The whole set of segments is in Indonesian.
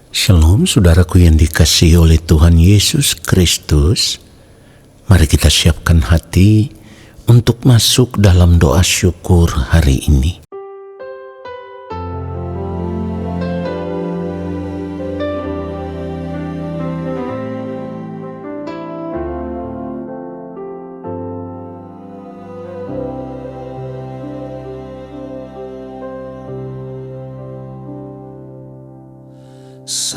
Shalom saudaraku yang dikasihi oleh Tuhan Yesus Kristus. Mari kita siapkan hati untuk masuk dalam doa syukur hari ini.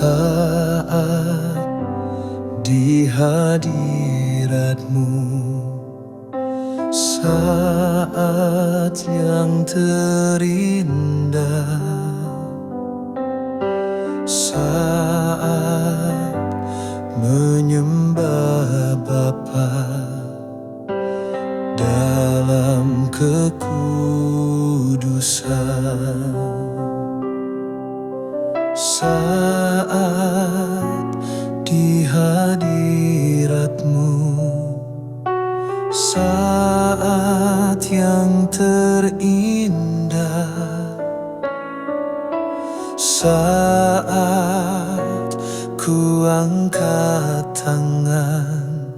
Saat di hadirat-Mu, saat yang terindah, saat menyembah Bapa dalam kekudusan. Saat di hadirat-Mu, saat yang terindah, saat ku angkat tangan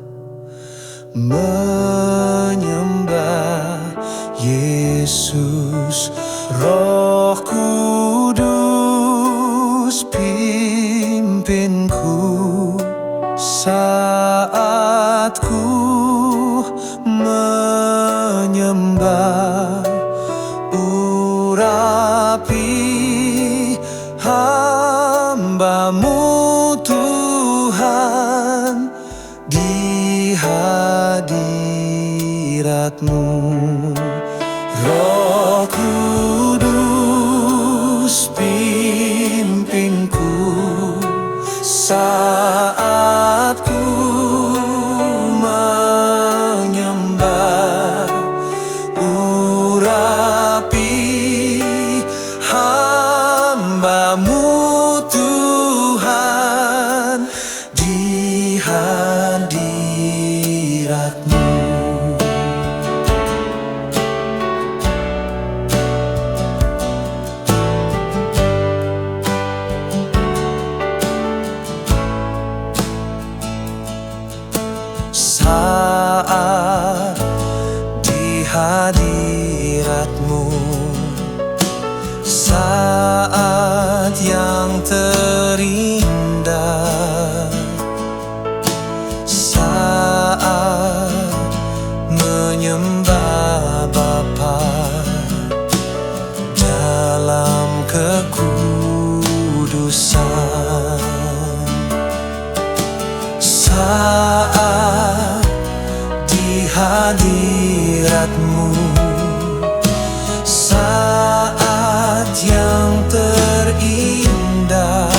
menyembah Yesus. Roh Kudus pimpinku saat ku menyembah, urapi hamba-Mu Tuhan di hadirat-Mu. Roh Kudus pimpinku saat ku menyembah, urapi hamba-Mu Tuhan di hadirat-Mu. Saat di hadirat-Mu, saat yang terindah, saat menyembah Bapa dalam kekudusan. Saat di hadirat-Mu, saat yang terindah,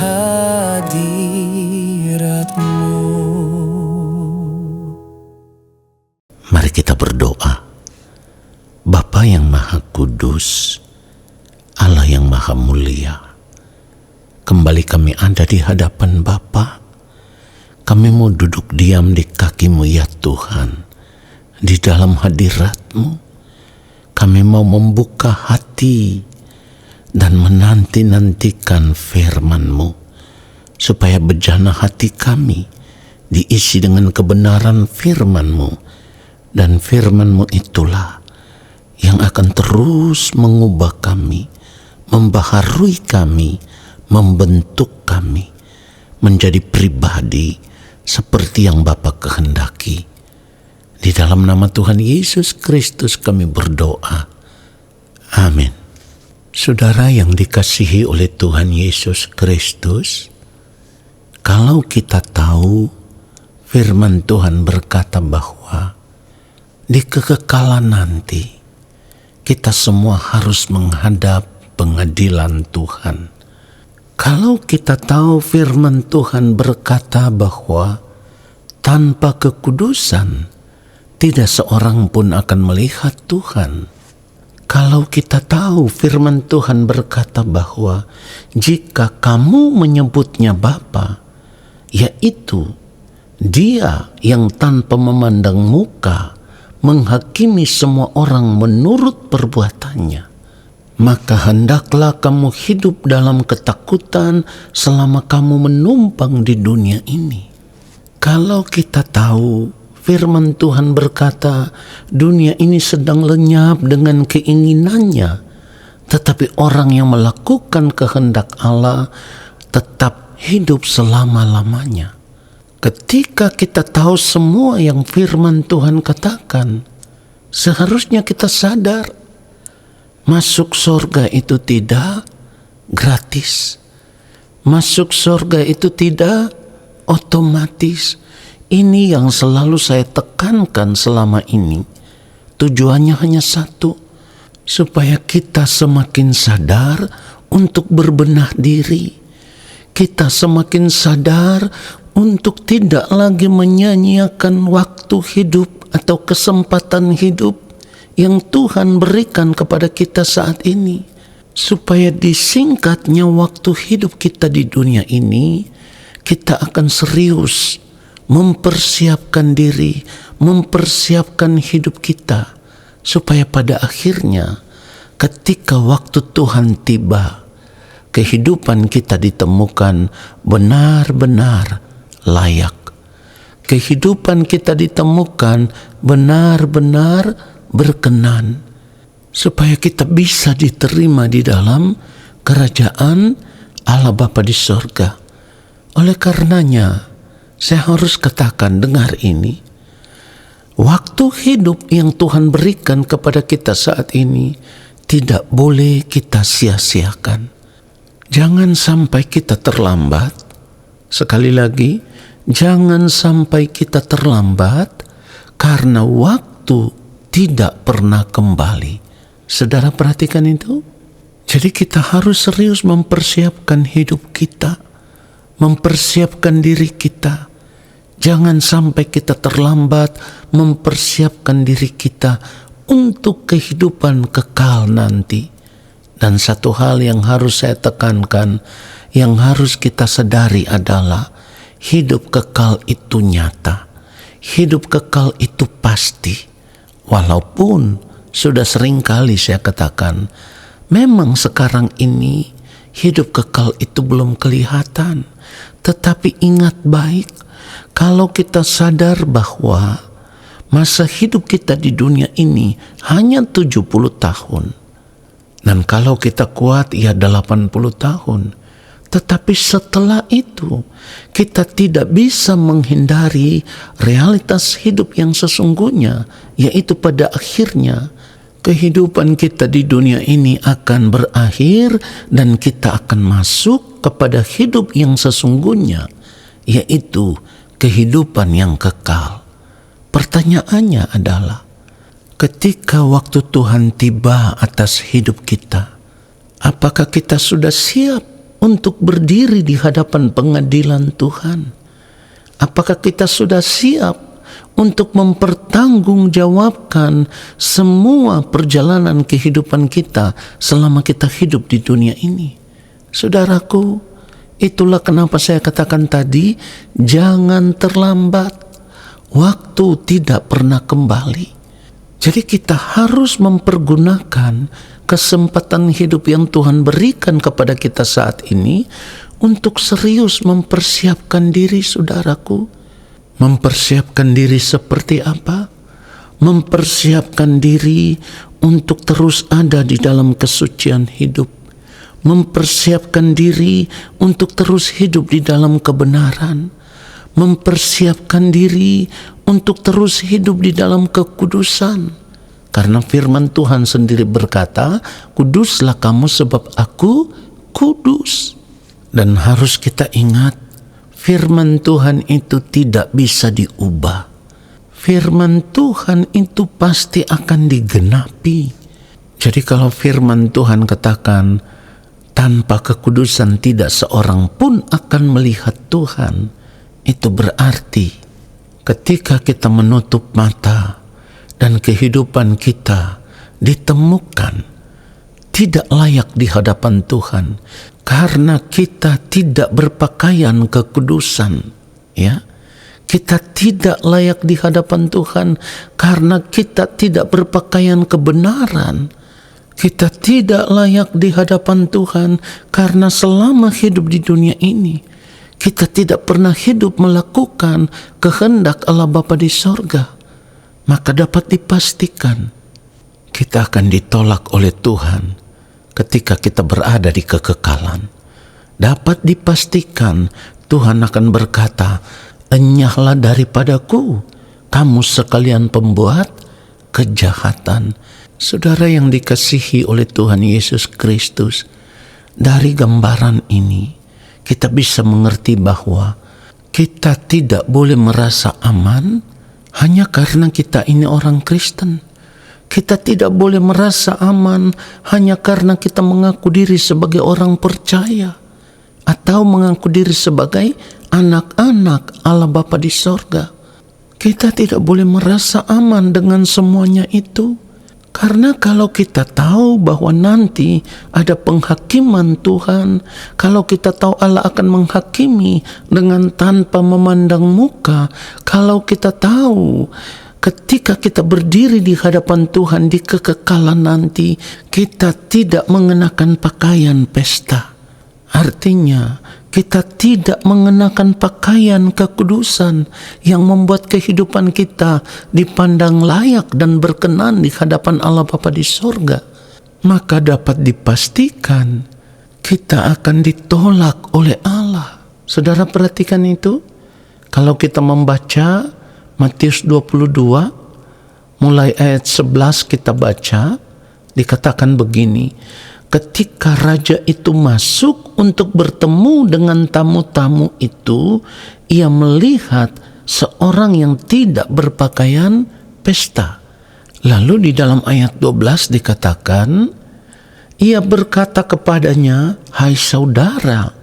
hadirat-Mu. Mari kita berdoa. Bapa yang Maha Kudus, Allah yang Maha Mulia, kembali kami ada di hadapan Bapa. Kami mau duduk diam di kaki-Mu ya Tuhan, di dalam hadirat-Mu. Kami mau membuka hati dan menanti-nantikan firman-Mu, supaya bejana hati kami diisi dengan kebenaran firman-Mu, dan firman-Mu itulah yang akan terus mengubah kami, membaharui kami, membentuk kami menjadi pribadi seperti yang Bapa kehendaki. Di dalam nama Tuhan Yesus Kristus kami berdoa. Amin. Saudara yang dikasihi oleh Tuhan Yesus Kristus, kalau kita tahu firman Tuhan berkata bahwa di kekekalan nanti kita semua harus menghadap pengadilan Tuhan. Kalau kita tahu firman Tuhan berkata bahwa tanpa kekudusan tidak seorang pun akan melihat Tuhan. Kalau kita tahu firman Tuhan berkata bahwa jika kamu menyebutnya Bapa, yaitu Dia yang tanpa memandang muka menghakimi semua orang menurut perbuatannya, maka hendaklah kamu hidup dalam ketakutan selama kamu menumpang di dunia ini. Kalau kita tahu firman Tuhan berkata dunia ini sedang lenyap dengan keinginannya, tetapi orang yang melakukan kehendak Allah tetap hidup selama-lamanya. Ketika kita tahu semua yang firman Tuhan katakan, seharusnya kita sadar masuk surga itu tidak gratis. Masuk surga itu tidak otomatis. Ini yang selalu saya tekankan selama ini. Tujuannya hanya satu, supaya kita semakin sadar untuk berbenah diri. Kita semakin sadar untuk tidak lagi menyanyiakan waktu hidup atau kesempatan hidup yang Tuhan berikan kepada kita saat ini, supaya disingkatnya waktu hidup kita di dunia ini, kita akan serius mempersiapkan diri, mempersiapkan hidup kita, supaya pada akhirnya ketika waktu Tuhan tiba, kehidupan kita ditemukan benar-benar layak. Kehidupan kita ditemukan benar-benar berkenan, supaya kita bisa diterima di dalam kerajaan Allah Bapa di sorga. Oleh karenanya, saya harus katakan, dengar ini, waktu hidup yang Tuhan berikan kepada kita saat ini tidak boleh kita sia-siakan. Jangan sampai kita terlambat. Sekali lagi, jangan sampai kita terlambat karena waktu tidak pernah kembali. Saudara perhatikan itu. Jadi kita harus serius mempersiapkan hidup kita, mempersiapkan diri kita. Jangan sampai kita terlambat mempersiapkan diri kita untuk kehidupan kekal nanti. Dan satu hal yang harus saya tekankan, yang harus kita sadari adalah hidup kekal itu nyata. Hidup kekal itu pasti. Walaupun sudah sering kali saya katakan, memang sekarang ini hidup kekal itu belum kelihatan. Tetapi ingat baik, kalau kita sadar bahwa masa hidup kita di dunia ini hanya 70 tahun. Dan kalau kita kuat ya 80 tahun. Tetapi setelah itu kita tidak bisa menghindari realitas hidup yang sesungguhnya, yaitu pada akhirnya kehidupan kita di dunia ini akan berakhir dan kita akan masuk kepada hidup yang sesungguhnya, yaitu kehidupan yang kekal. Pertanyaannya adalah, ketika waktu Tuhan tiba atas hidup kita, apakah kita sudah siap untuk berdiri di hadapan pengadilan Tuhan? Apakah kita sudah siap untuk mempertanggungjawabkan semua perjalanan kehidupan kita selama kita hidup di dunia ini? Saudaraku, itulah kenapa saya katakan tadi, jangan terlambat. Waktu tidak pernah kembali. Jadi kita harus mempergunakan kesempatan hidup yang Tuhan berikan kepada kita saat ini untuk serius mempersiapkan diri, saudaraku. Mempersiapkan diri seperti apa? Mempersiapkan diri untuk terus ada di dalam kesucian hidup. Mempersiapkan diri untuk terus hidup di dalam kebenaran. Mempersiapkan diri untuk terus hidup di dalam kekudusan. Karena firman Tuhan sendiri berkata, kuduslah kamu sebab aku kudus. Dan harus kita ingat, firman Tuhan itu tidak bisa diubah. Firman Tuhan itu pasti akan digenapi. Jadi kalau firman Tuhan katakan, tanpa kekudusan tidak seorang pun akan melihat Tuhan, itu berarti ketika kita menutup mata dan kehidupan kita ditemukan tidak layak di hadapan Tuhan karena kita tidak berpakaian kekudusan, ya. Kita tidak layak di hadapan Tuhan karena kita tidak berpakaian kebenaran. Kita tidak layak di hadapan Tuhan karena selama hidup di dunia ini kita tidak pernah hidup melakukan kehendak Allah Bapa di sorga. Maka dapat dipastikan kita akan ditolak oleh Tuhan ketika kita berada di kekekalan. Dapat dipastikan Tuhan akan berkata, enyahlah daripadaku, kamu sekalian pembuat kejahatan. Saudara yang dikasihi oleh Tuhan Yesus Kristus, dari gambaran ini kita bisa mengerti bahwa kita tidak boleh merasa aman hanya karena kita ini orang Kristen. Kita tidak boleh merasa aman hanya karena kita mengaku diri sebagai orang percaya atau mengaku diri sebagai anak-anak Allah Bapa di sorga. Kita tidak boleh merasa aman dengan semuanya itu. Karena kalau kita tahu bahwa nanti ada penghakiman Tuhan, kalau kita tahu Allah akan menghakimi dengan tanpa memandang muka, kalau kita tahu ketika kita berdiri di hadapan Tuhan di kekekalan nanti, kita tidak mengenakan pakaian pesta. Artinya, kita tidak mengenakan pakaian kekudusan yang membuat kehidupan kita dipandang layak dan berkenan di hadapan Allah Bapa di sorga. Maka dapat dipastikan kita akan ditolak oleh Allah. Saudara perhatikan itu. Kalau kita membaca Matius 22, mulai ayat 11 kita baca, dikatakan begini. Ketika raja itu masuk untuk bertemu dengan tamu-tamu itu, ia melihat seorang yang tidak berpakaian pesta. Lalu di dalam ayat 12 dikatakan, ia berkata kepadanya, hai saudara,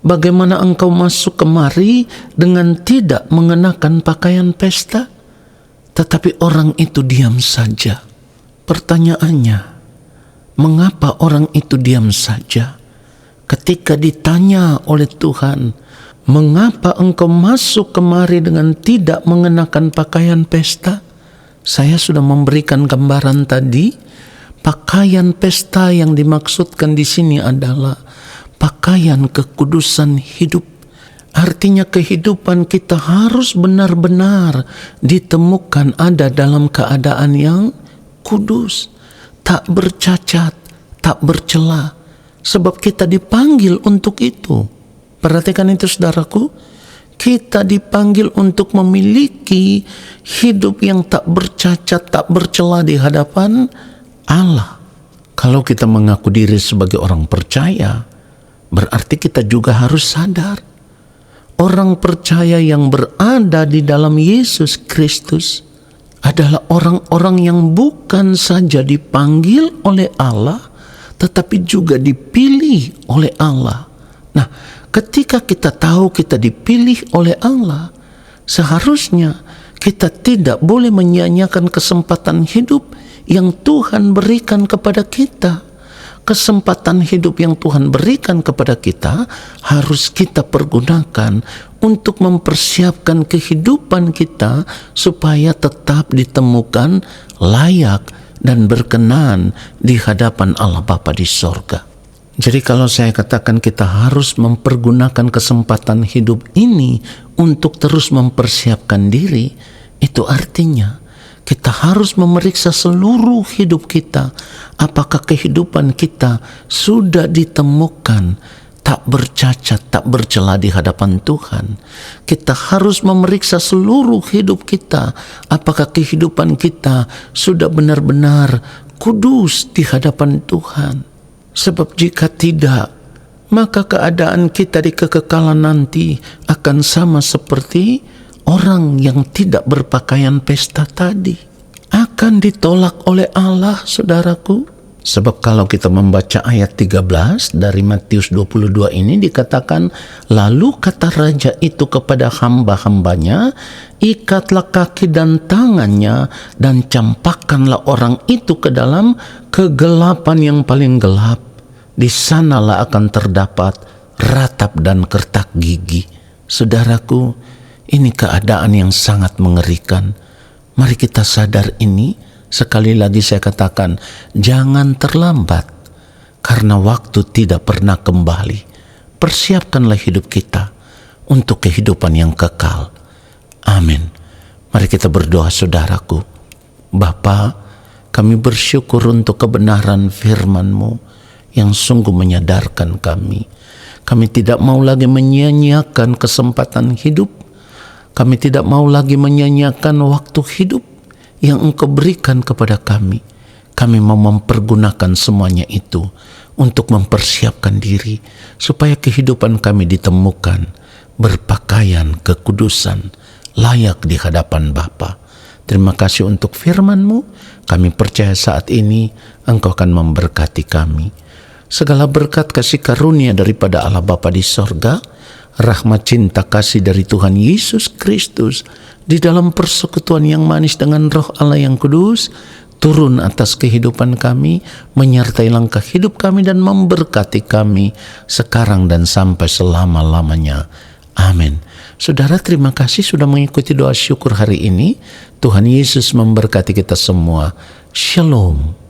bagaimana engkau masuk kemari dengan tidak mengenakan pakaian pesta? Tetapi orang itu diam saja. Pertanyaannya, mengapa orang itu diam saja? Ketika ditanya oleh Tuhan, mengapa engkau masuk kemari dengan tidak mengenakan pakaian pesta? Saya sudah memberikan gambaran tadi. Pakaian pesta yang dimaksudkan di sini adalah pakaian kekudusan hidup. Artinya kehidupan kita harus benar-benar ditemukan ada dalam keadaan yang kudus, tak bercacat, tak bercela, sebab kita dipanggil untuk itu. Perhatikan itu saudaraku, kita dipanggil untuk memiliki hidup yang tak bercacat, tak bercela di hadapan Allah. Kalau kita mengaku diri sebagai orang percaya, berarti kita juga harus sadar, orang percaya yang berada di dalam Yesus Kristus adalah orang-orang yang bukan saja dipanggil oleh Allah, tetapi juga dipilih oleh Allah. Nah, ketika kita tahu kita dipilih oleh Allah, seharusnya kita tidak boleh menyia-nyiakan kesempatan hidup yang Tuhan berikan kepada kita. Kesempatan hidup yang Tuhan berikan kepada kita harus kita pergunakan untuk mempersiapkan kehidupan kita supaya tetap ditemukan layak dan berkenan di hadapan Allah Bapa di sorga. Jadi kalau saya katakan kita harus mempergunakan kesempatan hidup ini untuk terus mempersiapkan diri, itu artinya kita harus memeriksa seluruh hidup kita. Apakah kehidupan kita sudah ditemukan tak bercacat, tak bercela di hadapan Tuhan. Kita harus memeriksa seluruh hidup kita. Apakah kehidupan kita sudah benar-benar kudus di hadapan Tuhan. Sebab jika tidak, maka keadaan kita di kekekalan nanti akan sama seperti orang yang tidak berpakaian pesta tadi. Akan ditolak oleh Allah, saudaraku. Sebab kalau kita membaca ayat 13 dari Matius 22 ini dikatakan, lalu kata raja itu kepada hamba-hambanya, ikatlah kaki dan tangannya dan campakkanlah orang itu ke dalam kegelapan yang paling gelap. Di sanalah akan terdapat ratap dan kertak gigi. Saudaraku, ini keadaan yang sangat mengerikan. Mari kita sadar ini. Sekali lagi saya katakan, jangan terlambat, karena waktu tidak pernah kembali. Persiapkanlah hidup kita untuk kehidupan yang kekal. Amin. Mari kita berdoa, saudaraku. Bapa, kami bersyukur untuk kebenaran firman-Mu yang sungguh menyadarkan kami. Kami tidak mau lagi menyia-nyiakan kesempatan hidup. Kami tidak mau lagi menyia-nyiakan waktu hidup yang Engkau berikan kepada kami. Kami mau mempergunakan semuanya itu untuk mempersiapkan diri supaya kehidupan kami ditemukan berpakaian kekudusan, layak di hadapan Bapa. Terima kasih untuk firman-Mu. Kami percaya saat ini Engkau akan memberkati kami. Segala berkat kasih karunia daripada Allah Bapa di sorga, rahmat cinta kasih dari Tuhan Yesus Kristus, di dalam persekutuan yang manis dengan Roh Allah yang kudus, turun atas kehidupan kami, menyertai langkah hidup kami dan memberkati kami sekarang dan sampai selama-lamanya. Amin. Saudara, terima kasih sudah mengikuti doa syukur hari ini. Tuhan Yesus memberkati kita semua. Shalom.